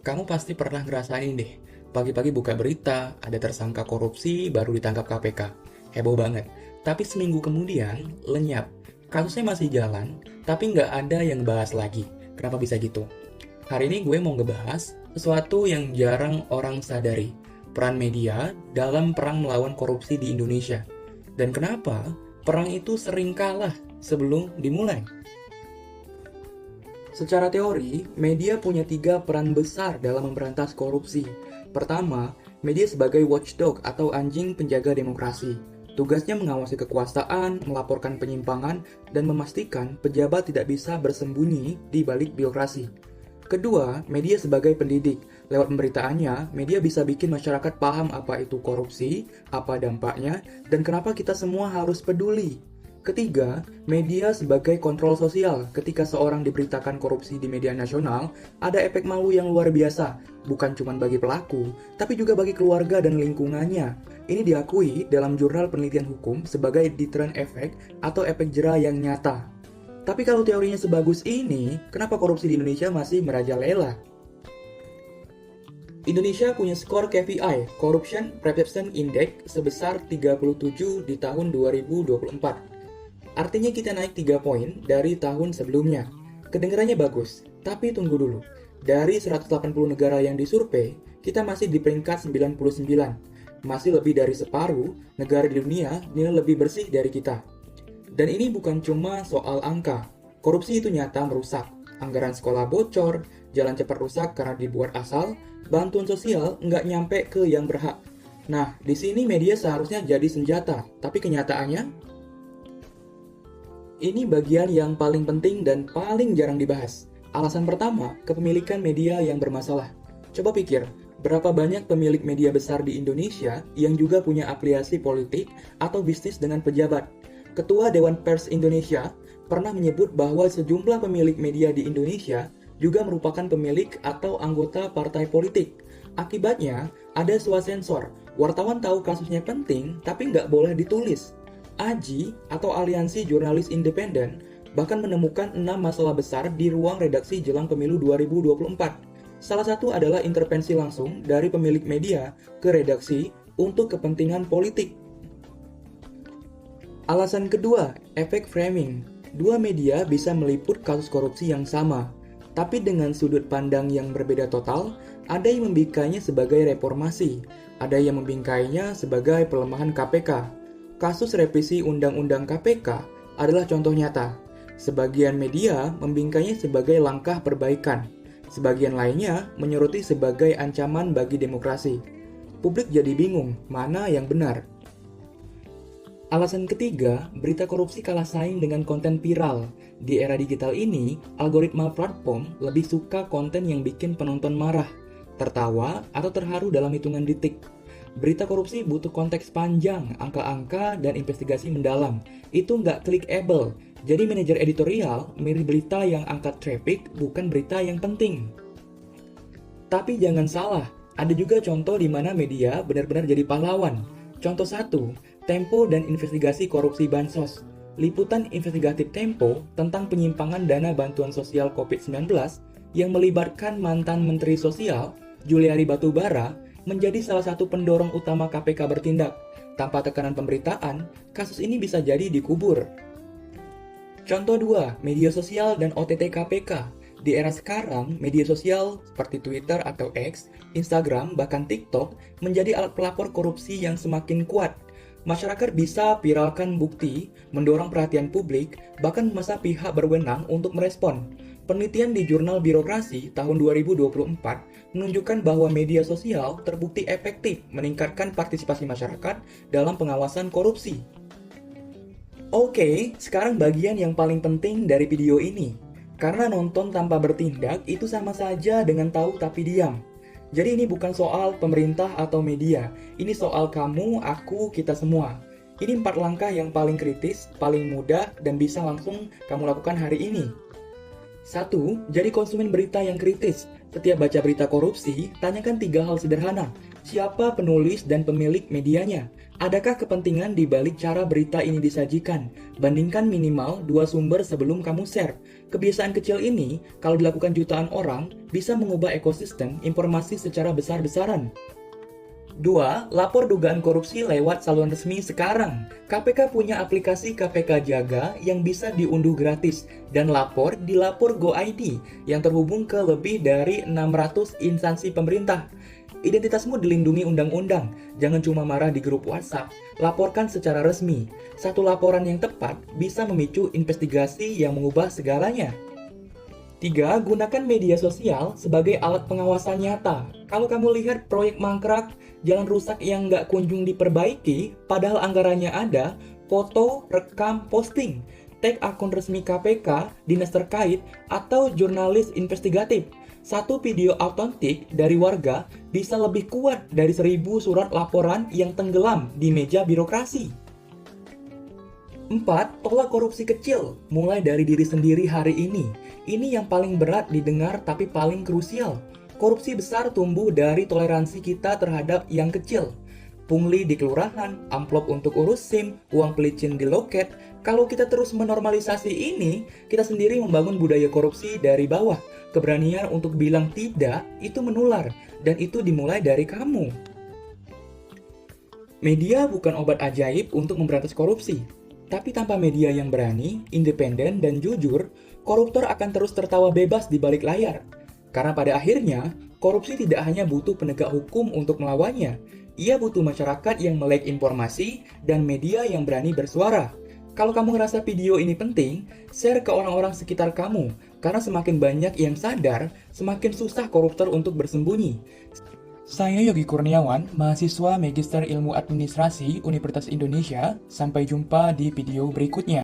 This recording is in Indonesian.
Kamu pasti pernah ngerasain deh, pagi-pagi buka berita, ada tersangka korupsi baru ditangkap KPK. Heboh banget. Tapi seminggu kemudian, lenyap. Kasusnya masih jalan, tapi nggak ada yang bahas lagi. Kenapa bisa gitu? Hari ini gue mau ngebahas sesuatu yang jarang orang sadari. Peran media dalam perang melawan korupsi di Indonesia. Dan kenapa perang itu sering kalah sebelum dimulai? Secara teori, media punya 3 peran besar dalam memberantas korupsi. Pertama, media sebagai watchdog atau anjing penjaga demokrasi. Tugasnya mengawasi kekuasaan, melaporkan penyimpangan, dan memastikan pejabat tidak bisa bersembunyi di balik birokrasi. Kedua, media sebagai pendidik. Lewat pemberitaannya, media bisa bikin masyarakat paham apa itu korupsi, apa dampaknya, dan kenapa kita semua harus peduli. Ketiga, media sebagai kontrol sosial. Ketika seorang diberitakan korupsi di media nasional, ada efek malu yang luar biasa, bukan cuma bagi pelaku, tapi juga bagi keluarga dan lingkungannya. Ini diakui dalam jurnal penelitian hukum sebagai deterrent effect atau efek jera yang nyata. Tapi kalau teorinya sebagus ini, kenapa korupsi di Indonesia masih merajalela? Indonesia punya skor KPI, Corruption Perception Index, sebesar 37 di tahun 2024. Artinya kita naik 3 poin dari tahun sebelumnya. Kedengarannya bagus, tapi tunggu dulu. Dari 180 negara yang disurvei, kita masih di peringkat 99. Masih lebih dari separuh negara di dunia nilai lebih bersih dari kita. Dan ini bukan cuma soal angka. Korupsi itu nyata merusak. Anggaran sekolah bocor, jalan cepat rusak karena dibuat asal, bantuan sosial nggak nyampe ke yang berhak. Nah, di sini media seharusnya jadi senjata, tapi kenyataannya ini bagian yang paling penting dan paling jarang dibahas. Alasan pertama, kepemilikan media yang bermasalah. Coba pikir, berapa banyak pemilik media besar di Indonesia yang juga punya afiliasi politik atau bisnis dengan pejabat? Ketua Dewan Pers Indonesia pernah menyebut bahwa sejumlah pemilik media di Indonesia juga merupakan pemilik atau anggota partai politik. Akibatnya, ada swasensor. Wartawan tahu kasusnya penting, tapi nggak boleh ditulis. AJI atau Aliansi Jurnalis Independen bahkan menemukan 6 masalah besar di ruang redaksi jelang pemilu 2024. Salah satu adalah intervensi langsung dari pemilik media ke redaksi untuk kepentingan politik. Alasan kedua, efek framing. Dua media bisa meliput kasus korupsi yang sama, tapi dengan sudut pandang yang berbeda total. Ada yang membingkainya sebagai reformasi, ada yang membingkainya sebagai pelemahan KPK. Kasus revisi Undang-Undang KPK adalah contoh nyata. Sebagian media membingkainya sebagai langkah perbaikan. Sebagian lainnya menyoroti sebagai ancaman bagi demokrasi. Publik jadi bingung mana yang benar. Alasan ketiga, berita korupsi kalah saing dengan konten viral. Di era digital ini, algoritma platform lebih suka konten yang bikin penonton marah, tertawa, atau terharu dalam hitungan detik. Berita korupsi butuh konteks panjang, angka-angka, dan investigasi mendalam. Itu nggak clickable. Jadi manajer editorial milih berita yang angkat traffic, bukan berita yang penting. Tapi jangan salah, ada juga contoh di mana media benar-benar jadi pahlawan. Contoh 1, Tempo dan investigasi korupsi Bansos. Liputan investigatif Tempo tentang penyimpangan dana bantuan sosial COVID-19 yang melibatkan mantan Menteri Sosial, Juliari Batubara, menjadi salah satu pendorong utama KPK bertindak. Tanpa tekanan pemberitaan, kasus ini bisa jadi dikubur. Contoh 2, media sosial dan OTT KPK. Di era sekarang, media sosial seperti Twitter atau X, Instagram, bahkan TikTok menjadi alat pelapor korupsi yang semakin kuat. Masyarakat bisa viralkan bukti, mendorong perhatian publik, bahkan memaksa pihak berwenang untuk merespon. Penelitian di Jurnal Birokrasi tahun 2024 menunjukkan bahwa media sosial terbukti efektif meningkatkan partisipasi masyarakat dalam pengawasan korupsi. Oke, sekarang bagian yang paling penting dari video ini. Karena nonton tanpa bertindak itu sama saja dengan tahu tapi diam. Jadi ini bukan soal pemerintah atau media, ini soal kamu, aku, kita semua. Ini 4 langkah yang paling kritis, paling mudah, dan bisa langsung kamu lakukan hari ini. 1. Jadi konsumen berita yang kritis. Setiap baca berita korupsi, tanyakan 3 hal sederhana. Siapa penulis dan pemilik medianya? Adakah kepentingan di balik cara berita ini disajikan? Bandingkan minimal 2 sumber sebelum kamu share. Kebiasaan kecil ini, kalau dilakukan jutaan orang, bisa mengubah ekosistem informasi secara besar-besaran. 2. Lapor dugaan korupsi lewat saluran resmi sekarang. KPK punya aplikasi KPK Jaga yang bisa diunduh gratis dan lapor di Lapor Go ID yang terhubung ke lebih dari 600 instansi pemerintah. Identitasmu dilindungi undang-undang. Jangan cuma marah di grup WhatsApp. Laporkan secara resmi. Satu laporan yang tepat bisa memicu investigasi yang mengubah segalanya. 3. Gunakan media sosial sebagai alat pengawasan nyata. Kalau kamu lihat proyek mangkrak, jalan rusak yang nggak kunjung diperbaiki, padahal anggarannya ada, foto, rekam, posting. Tag akun resmi KPK, dinas terkait, atau jurnalis investigatif. Satu video autentik dari warga bisa lebih kuat dari 1000 surat laporan yang tenggelam di meja birokrasi. 4. Tolak korupsi kecil, mulai dari diri sendiri hari ini. Ini yang paling berat didengar tapi paling krusial. Korupsi besar tumbuh dari toleransi kita terhadap yang kecil. Pungli di kelurahan, amplop untuk urus SIM, uang pelicin di loket. Kalau kita terus menormalisasi ini, kita sendiri membangun budaya korupsi dari bawah. Keberanian untuk bilang tidak itu menular, dan itu dimulai dari kamu. Media bukan obat ajaib untuk memberantas korupsi. Tapi tanpa media yang berani, independen, dan jujur, koruptor akan terus tertawa bebas di balik layar. Karena pada akhirnya, korupsi tidak hanya butuh penegak hukum untuk melawannya, ia butuh masyarakat yang melek informasi dan media yang berani bersuara. Kalau kamu ngerasa video ini penting, share ke orang-orang sekitar kamu, karena semakin banyak yang sadar, semakin susah koruptor untuk bersembunyi. Saya Yogi Kurniawan, mahasiswa Magister Ilmu Administrasi Universitas Indonesia. Sampai jumpa di video berikutnya.